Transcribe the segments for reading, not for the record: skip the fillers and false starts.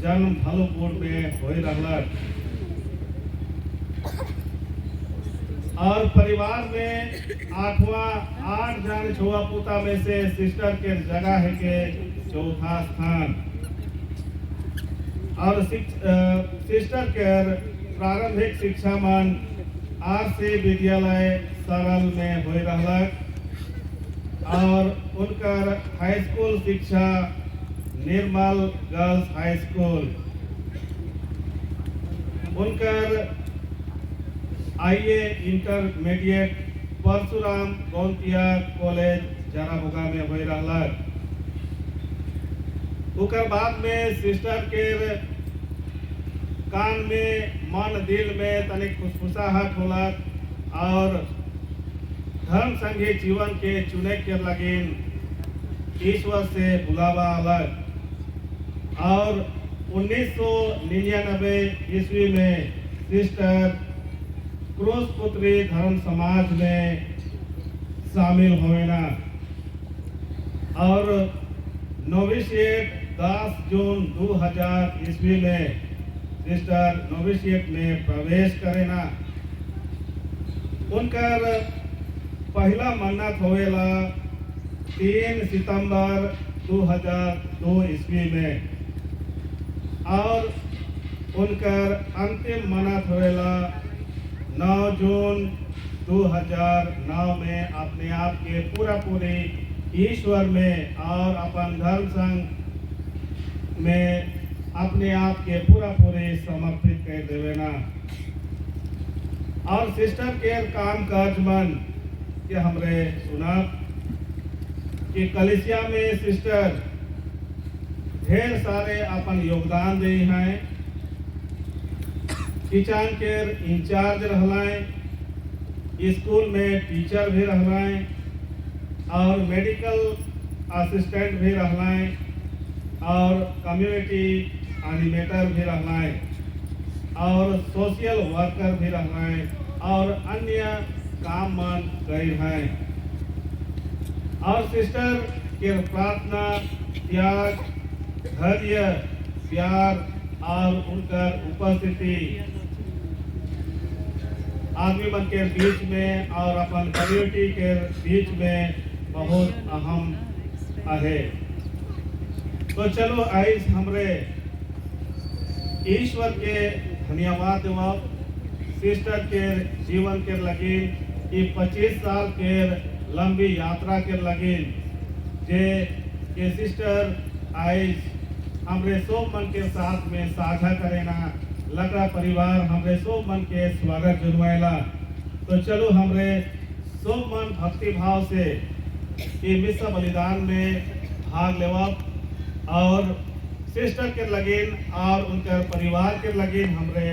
जन्म भालुपुर में हो रहलक और परिवार में 8 जन छुआ पुता में से सिस्टर के जगह है के चौथा स्थान और सिस्टर के प्रारंभिक शिक्षा मन आरसी विद्यालय सरल में हो रहलक और उनकर हाई स्कूल शिक्षा निर्मल गर्ल्स हाई स्कूल उनकर आईए इंटरमीडिएट परशुराम गौंतिया कॉलेज जराबुगा में हो रहलक उकर बाद में सिस्टर के कान में मन दिल में तनिक खुशखुशाहट होलक और धर्म संघी जीवन के चुने के लगिन ईश्वर से बुलावा अलग और 1999 ईस्वी में सिस्टर क्रूस पुत्री धर्म समाज में शामिल होना और नोविशिएट 10 जून 2000 ईस्वी में सिस्टर नोविशिएट में प्रवेश करेना उनकर पहला मन्नत होएला 3 सितंबर 2002 ईस्वी में और उनकर अंतिम मन्नत होएला 9 जून 2009 में अपने आप के पूरे ईश्वर में और अपन धर्म संघ में अपने आप के पूरे समर्पित कर देवेना और सिस्टर के काम काज मन के हमरे सुना कि कलिसिया में सिस्टर ढेर सारे अपन योगदान दे हैं किचन के इंचार्ज रहलाएं स्कूल में टीचर भी रहलाएं और मेडिकल असिस्टेंट भी रहलाएं और कम्युनिटी एनिमेटर भी रहलाएं और सोशल वर्कर भी रहलाएं और अन्य काम मन गई हैं और सिस्टर के प्रार्थना त्याग धैर्य प्यार और उनकर उपस्थिति आदमी मन के बीच में और अपन कम्युनिटी के बीच में बहुत अहम है। तो चलो आइस हमरे ईश्वर के धन्यवाद देवा सिस्टर के जीवन के लगिन 25 साल के लंबी यात्रा के लगिन जे के सिस्टर आइस हमरे सब मन के साथ में साझा करेना लगा परिवार हमरे सब मन के स्वागत जनवाएला। तो चलो हमरे सब मन भक्ति भाव से ये मिश्र बलिदान में भाग लेवा और सिस्टर के लगिन और उनके परिवार के लगिन हमरे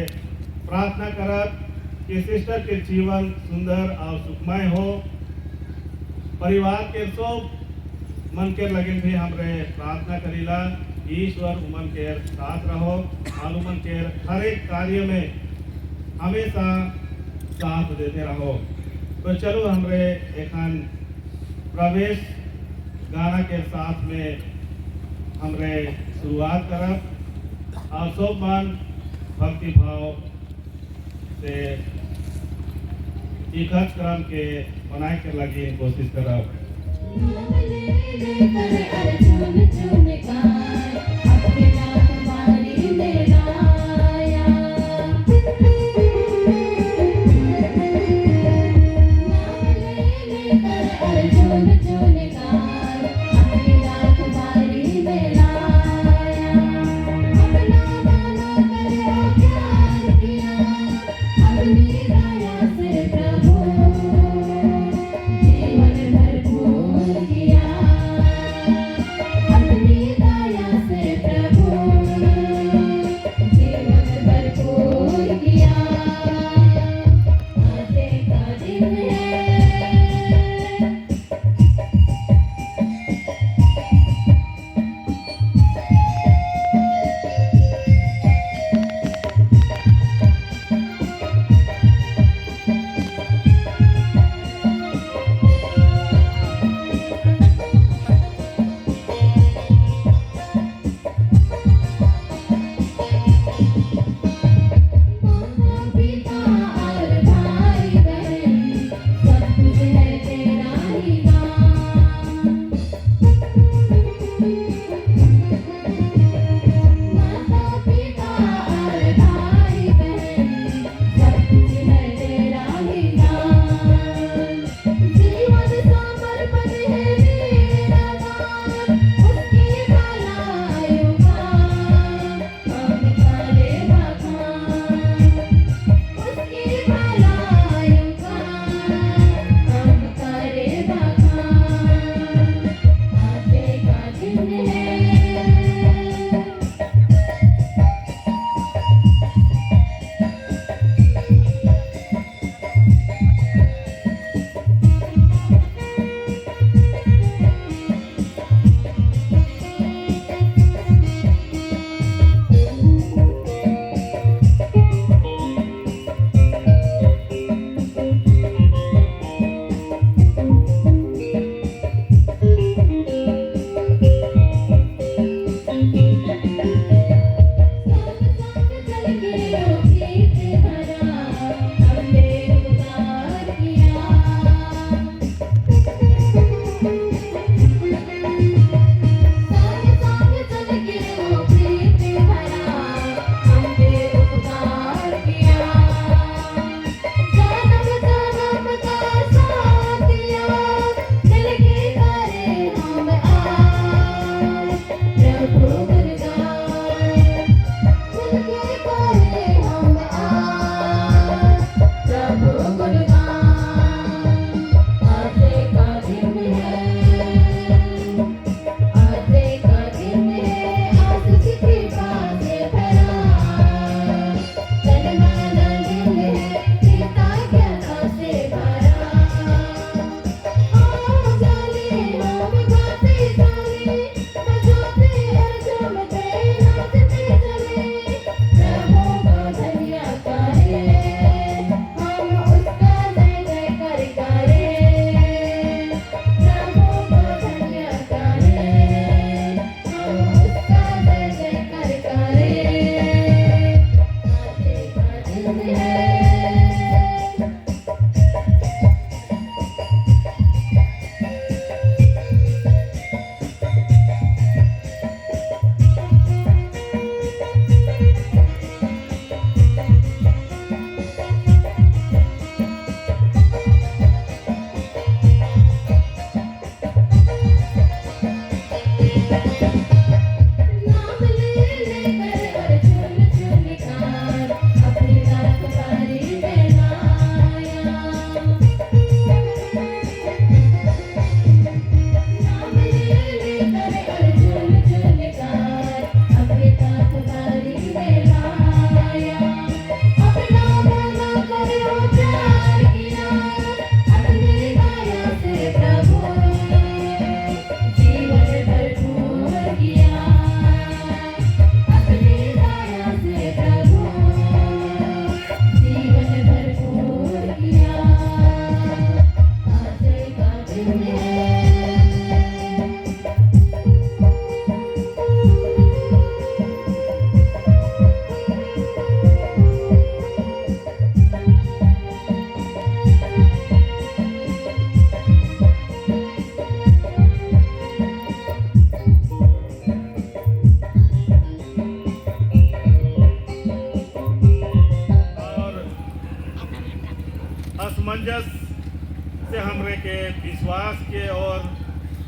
प्रार्थना करब कि सिस्टर के जीवन सुंदर और सुखमय हो। परिवार के सब मन के लगिन भी हमरे प्रार्थना करीला ईश्वर उमन के साथ रहो और उमन के हर एक कार्य में हमेशा साथ देते रहो। तो चलो हमरे एखन प्रवेश गाना के साथ में हमरे शुरुआत करब और सब मन भक्ति भाव से इकट्ठ क्रम के बनाए के लगी कोशिश करब।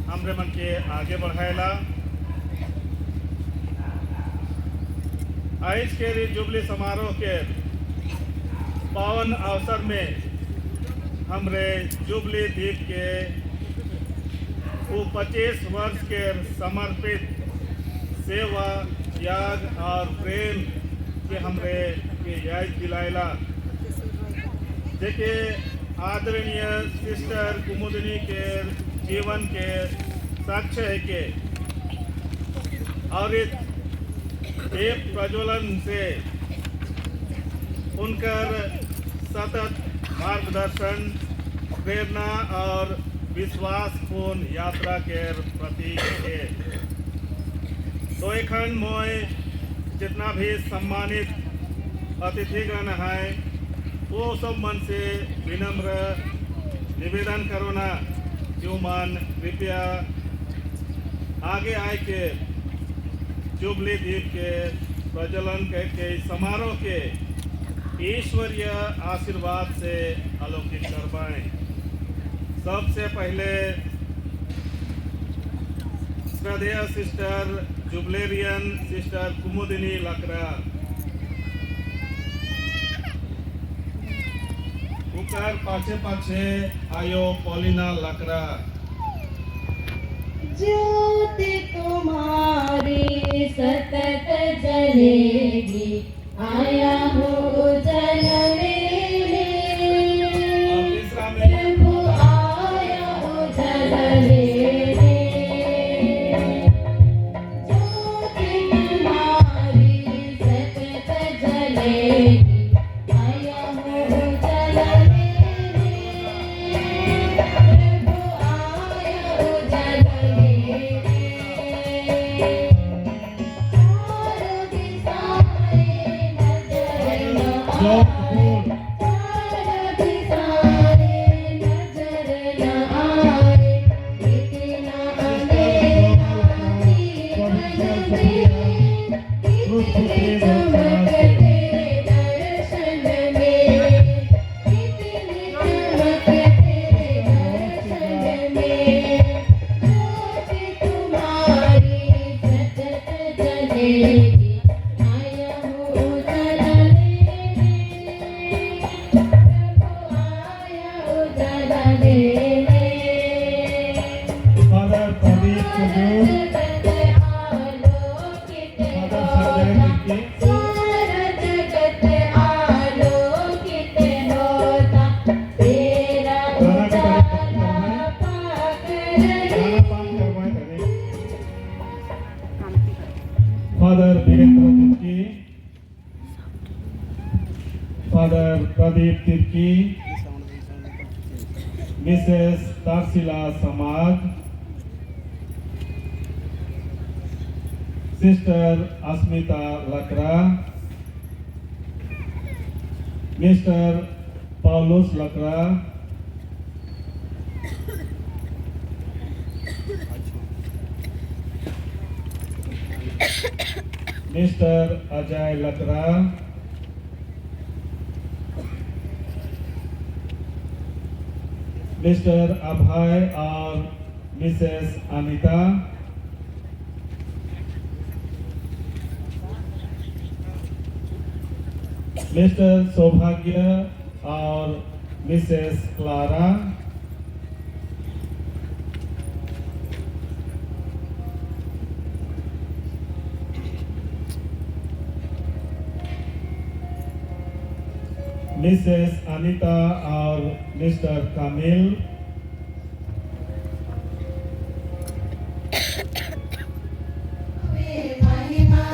हमरे मन के आगे बढ़ाएला। आज के जुबली समारोह के पावन अवसर में हमरे जुबली द्वीप के वो 25 वर्ष के समर्पित सेवा त्याग और प्रेम के हमरे के याद दिलाएला। जेके आदरणीय सिस्टर कुमुदिनी के जीवन के साक्ष्य है के और एक प्रज्वलन से उनकर सतत मार्गदर्शन प्रेरणा और विश्वासपूर्ण यात्रा के प्रतीक है। तो एखन मोय जितना भी सम्मानित अतिथिगण है वो सब मन से विनम्र निवेदन करो ना जो मन कृपया आगे आए के जुबली द्वीप के प्रज्वलन के समारोह के ईश्वरीय आशीर्वाद से आलोकित करवाएं। सबसे पहले श्रद्धेय सिस्टर जुबलेरियन सिस्टर कुमुदिनी लकड़ा उकर पाछे पाछे आयो पॉलिना लकड़ा। ज्योति तुम्हारी सतत जलेगी, आया हूँ जल लेने। प्रभु आया हूँ जल लेने। ज्योति तुम्हारी सतत जलेगी, आया हूँ जल लेने। प्रभु आया हूँ जल father Virendra Tirkey, father Pradeep Tirkey, Mrs Tarsila Samaj, sister Asmita Lakra, Mr Paulus Lakra, Mr Ajay Lakra, Mr Abhay और मिसेस अनिता, मिस्टर सौभाग्य और मिसेस क्लारा, मिसेस अनिता और मिस्टर कामिल, महिमा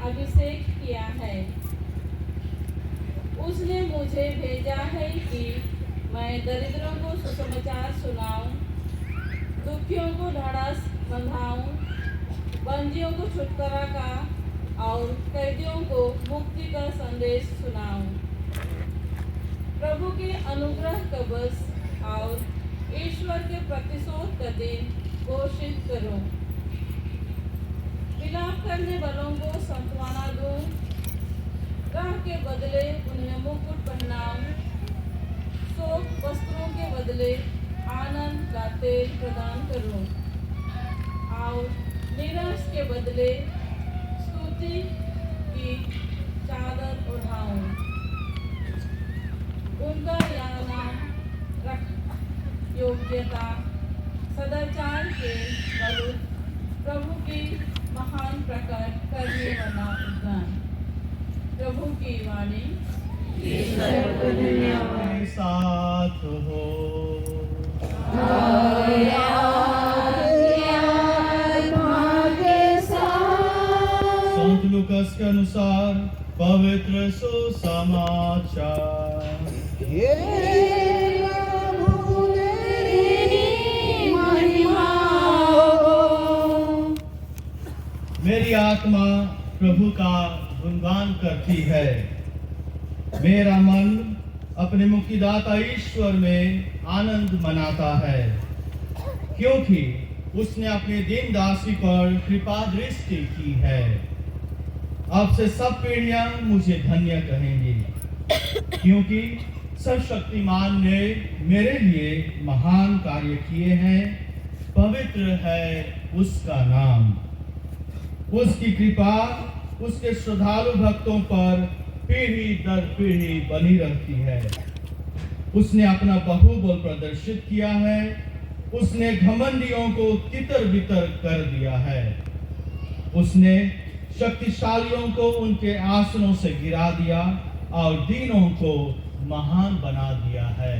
अभिषेक किया है। उसने मुझे भेजा है कि मैं दरिद्रों को सुसमाचार सुनाऊं, दुखियों को ढाढ़स बंधाऊं, बंदियों को छुटकारा का और कैदियों को मुक्ति का संदेश सुनाऊं। प्रभु के अनुग्रह का बस और ईश्वर के प्रतिशोध का दिन घोषित करूं। विलाप करने वालों को सांत्वना दूं, राह के बदले उन्हें मुकुट पहनाऊं, शोक वस्त्रों के बदले आनंद का तेल प्रदान करूं और निराश के बदले स्तुति की चादर ओढ़ाऊं। उनका यह नाम रख योग्यता सदाचार के बल प्रभु की महान प्रकट करने वाला उद्यान। प्रभु की वाणी के साथ हो। संत लूकास के अनुसार पवित्र सुसमाचार। मेरी आत्मा प्रभु का गुणगान करती है, मेरा मन अपने मुक्तिदाता ईश्वर में आनंद मनाता है, क्योंकि उसने अपने दीन दासी पर कृपा दृष्टि की है। अब से सब पीढ़ियां मुझे धन्य कहेंगी, क्योंकि सर्वशक्तिमान ने मेरे लिए महान कार्य किए हैं। पवित्र है उसका नाम। उसकी कृपा उसके श्रद्धालु भक्तों पर पीढ़ी दर पीढ़ी बनी रहती है। उसने अपना बहुबल प्रदर्शित किया है। उसने घमंडियों को तितर बितर कर दिया है। उसने शक्तिशालियों को उनके आसनों से गिरा दिया और दीनों को महान बना दिया है।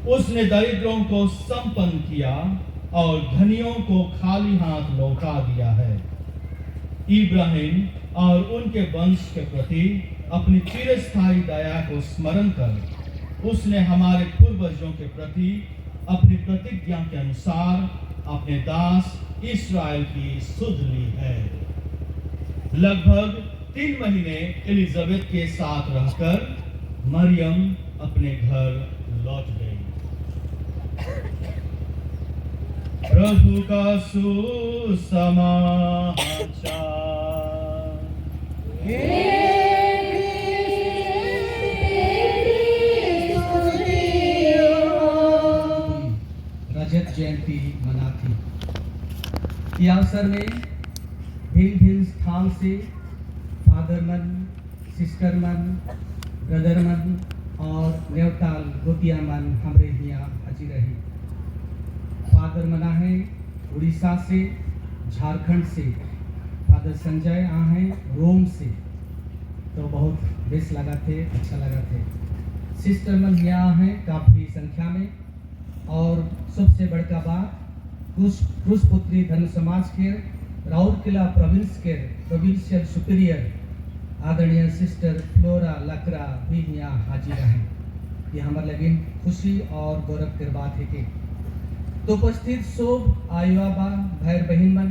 उसने दरिद्रों को संपन्न किया और धनियों को खाली हाथ लौटा दिया है। इब्राहिम और उनके वंश के प्रति अपनी चिरस्थायी दया को स्मरण कर उसने हमारे पूर्वजों के प्रति अपनी प्रतिज्ञा के अनुसार अपने दास इस्राएल की सुध ली है। लगभग 3 महीने एलिजाबेथ के साथ रहकर मरियम अपने घर लौट गई। प्रभु का सुसमाचार। रजत जयंती मनाती। इस अवसर में भिन्न भिन्न स्थान से फादर मन, सिस्टर मन, ब्रदर मन और नेवताल गोतिया मन हमारे यहाँ हाजिर रही। फादर मना है उड़ीसा से, झारखंड से, फादर संजय आ हैं रोम से, तो बहुत बेस लगा थे, अच्छा लगा थे। सिस्टर मन यहाँ हैं काफ़ी संख्या में, और सबसे बड़का बात क्रूसपुत्री धर्म समाज के राउरकेला प्रोविंस के प्रोविंशियल सुपीरियर आदरणीय सिस्टर फ्लोरा लकरा भी यहाँ हाजिर हैं। ये हमारे लगे खुशी और गौरव की बात है कि तो उपस्थित सब आयुआबा भाई बहन मन,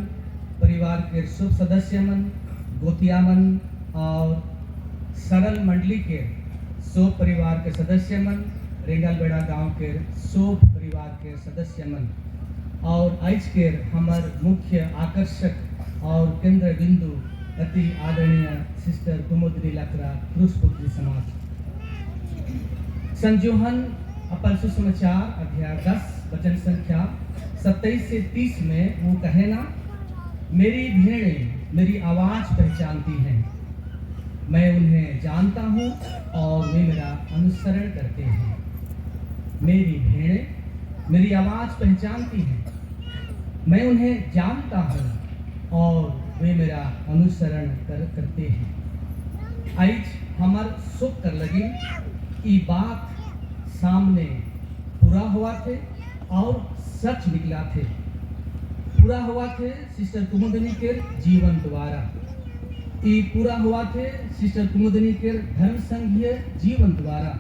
परिवार के सब सदस्य मन, गोतिया मन और सरल मंडली के सब परिवार के सदस्य मन, रेंगलबेड़ा गांव के सब परिवार के सदस्य मन और आज के हमार मुख्य आकर्षक और केंद्र बिंदु अति आदरणीय सिस्टर कुमुदनी लकरा क्रूसपुत्री समाज। संजोहन अपन सुसमाचार अध्याय 10 वचन संख्या 27 से 30 में वो कहे ना, मेरी भेड़ें मेरी आवाज पहचानती हैं, मैं उन्हें जानता हूँ और वे मेरा अनुसरण करते हैं। मेरी भेड़ें मेरी आवाज पहचानती हैं, मैं उन्हें जानता हूँ और वे मेरा अनुसरण करते हैं। आज हमार सुख कर लगी ये बात सामने पूरा हुआ थे और सच निकला थे। पूरा हुआ थे सिस्टर कुमुदनी के जीवन द्वारा। ये पूरा हुआ थे सिस्टर कुमुदनी के धर्म संघीय जीवन द्वारा,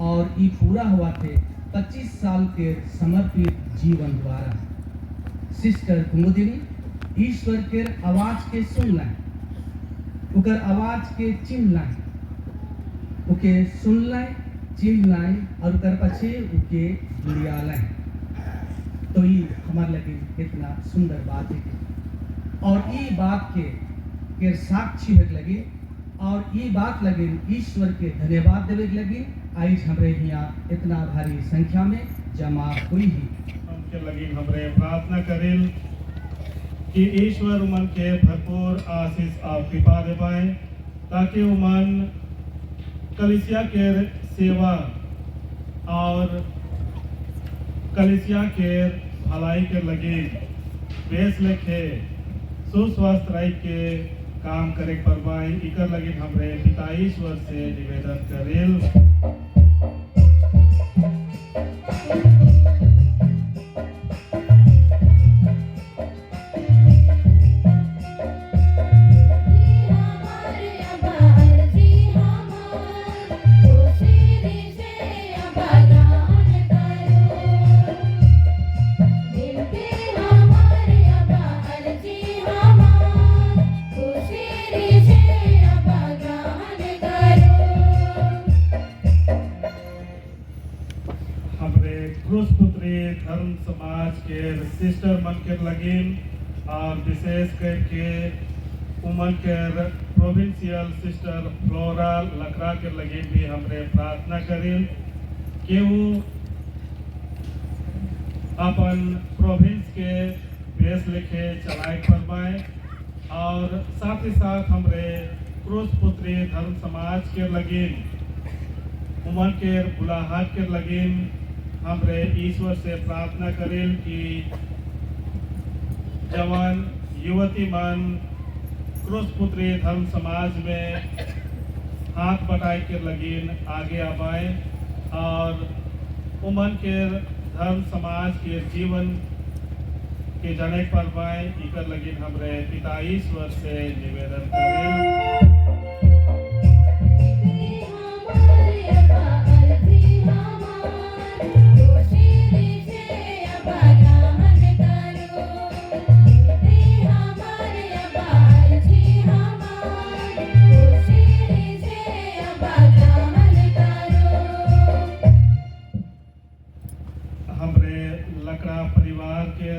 और ये पूरा हुआ थे 25 साल के समर्पित जीवन द्वारा। सिस्टर कुमुदनी ईश्वर के आवाज के सुन लें, उकर आवाज के चिन्ह लें, उके सुन लें, चिन्ह लें और उकर पछे उके जुड़िया लें। तो ये हमारे लगे इतना सुंदर बात है, और ये बात के साक्षी होके लगे, और ये बात लगे ईश्वर के धन्यवाद देवे के लगे। आज हमरे यहाँ इतना भारी संख्या में जमा हुई ही हमके लगी हमरे प्रार्थना करें कि ईश्वर उमन के भरपूर आशीष और कृपा दे पाए, ताकि उमन कलिसिया के सेवा और कलिसिया के भलाई के लगे बेस लेखे सुस्वस्थ रह के काम करे पर पाए। इकर लगे हमरे पिता ईश्वर से निवेदन करें। क्रूस पुत्री धर्म समाज के सिस्टर मन के लगिन और विशेष करके उमन के प्रोविंशियल सिस्टर फ्लोरा लकड़ा के लगिन भी हमरे प्रार्थना करें कि वो अपन प्रोविंस के बेस लिखे चलाए करवाए, और साथ ही साथ हमरे क्रूस पुत्री धर्म समाज के लगिन उमन के बुलाहट के लगिन हमरे ईश्वर से प्रार्थना करें कि जवान युवती मन क्रूस पुत्री धर्म समाज में हाथ बटाई के लगिन आगे आए, और उमन के धर्म समाज के जीवन के जने पर पाए। इकर लगिन हमरे पिता ईश्वर से निवेदन करें। लकड़ा परिवार के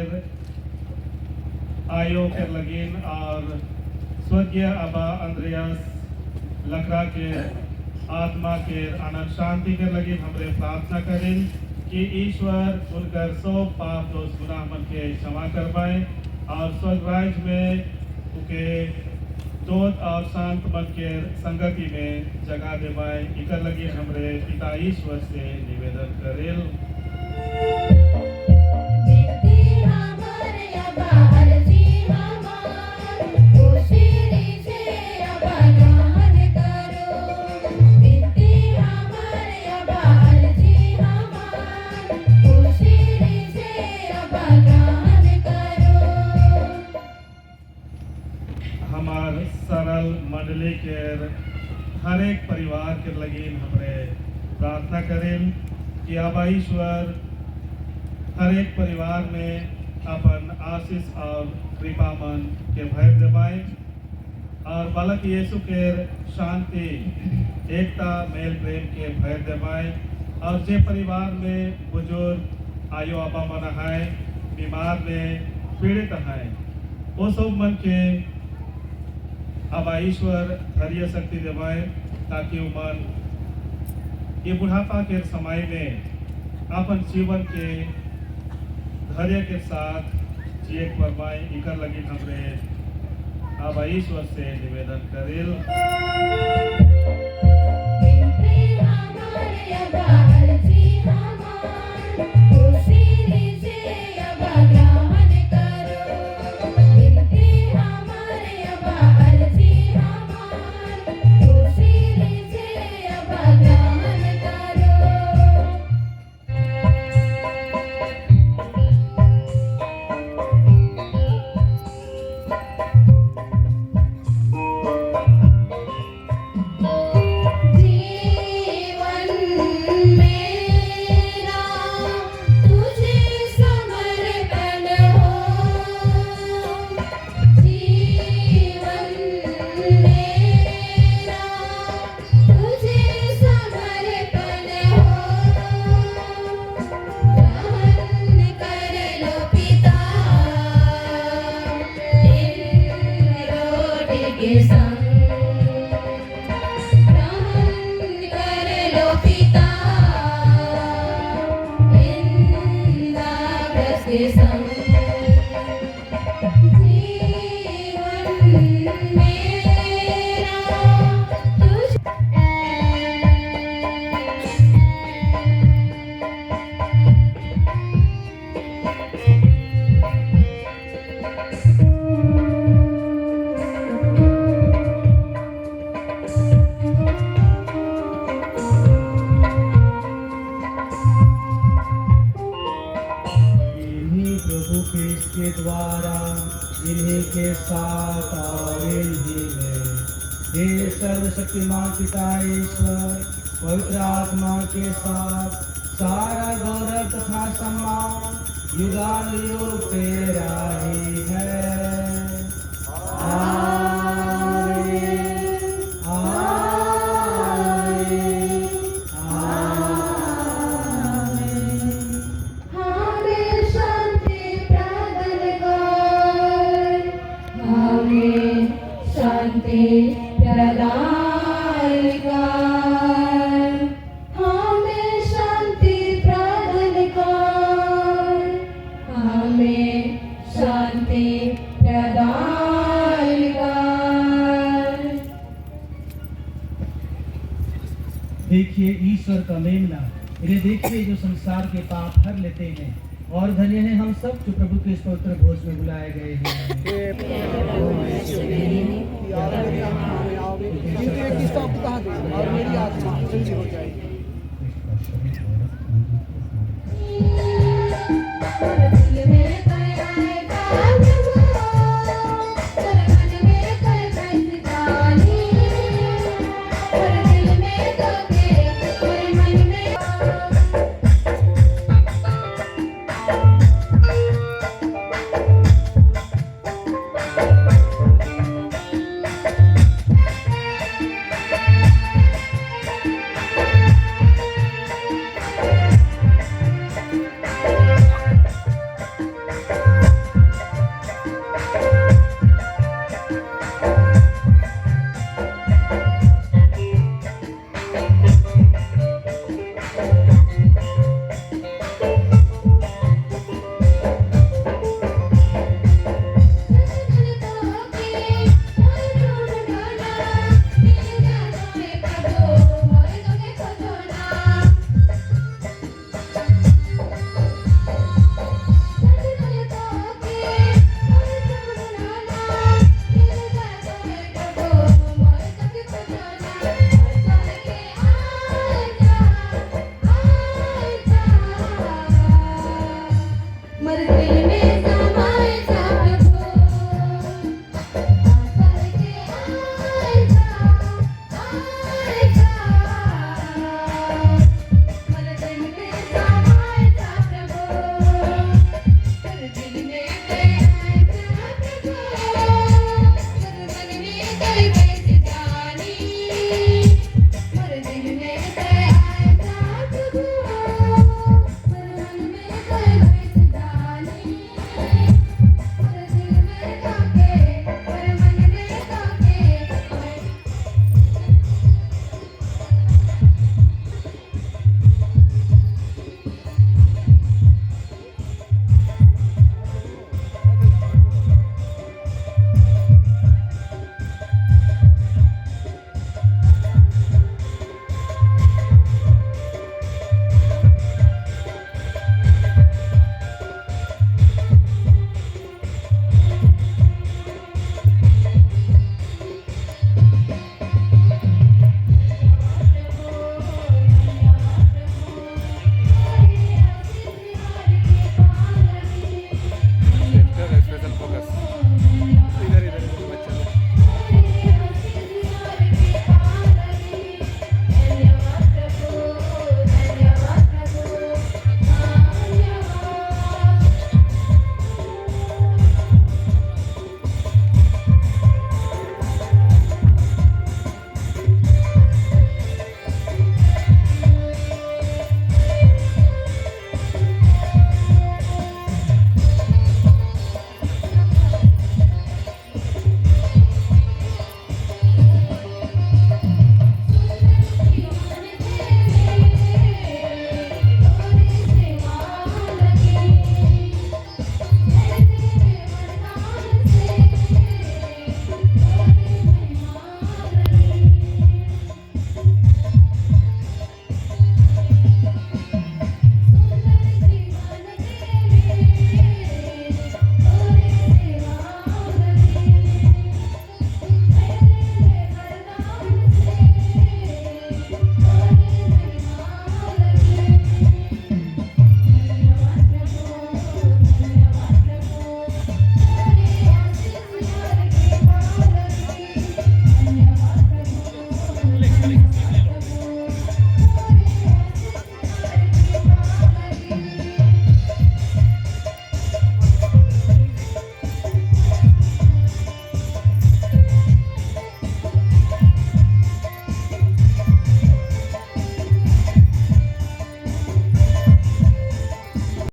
आयो के लगिन और स्वर्गीय अबा अंद्रयास लकड़ा के आत्मा के अनंत शांति के लगिन हमरे प्रार्थना करें कि ईश्वर उनकर सब पाप दोष गुनाह मन के क्षमा करवाए, और स्वर्ग राज्य में उनके दोस्त और शांत मन के संगति में जगह देवाए। इकर लगिन हमरे पिता ईश्वर से निवेदन करें। हमार सरल मंडली के हर एक परिवार के लगिन हमरे प्रार्थना करें कि आबा ईश्वर हर एक परिवार में अपन आशीष और कृपा मन के भर देवाए, और बालक यीशु के शांति एकता मेल प्रेम के भर देवाए, और जे परिवार में बुजुर्ग आयु आबा मन है, बीमार में पीड़ित है, वो सब मन के आबा ईश्वर धैर्य शक्ति देवाए, ताकि उमन ये बुढ़ापा के समय में अपन जीवन के धैर्य के साथ जिए करवाए। इकर लगी हमरे आबा ईश्वर से निवेदन करें। के संग ग्रहण कर लो पिता इंद्रप्रस्थ के संग जीवन मेरा तुझ इन्हीं प्रभु के द्वारा इन्हीं के साथ और इन्हीं में हे सर्वशक्तिमान पिता ईश्वर पवित्र आत्मा के साथ सारा गौरव तथा सम्मान युगानुयुग तेरा ही है। आमीन, आमीन, आमीन। हमें शांति प्रदान कर हमें शांति प्रदान कर हमें शांति प्रदान कर हमें शांति प्रदान कर। देखिए ईश्वर का मेमना, इन्हें देखिए जो संसार के पाप हर लेते हैं, और धन्य हैं हम सब जो प्रभु के इस पवित्र भोज में बुलाए गए हैं। इनकी स्टॉप कहाँ गई और मेरी आत्मा जल्दी हो जाएगी।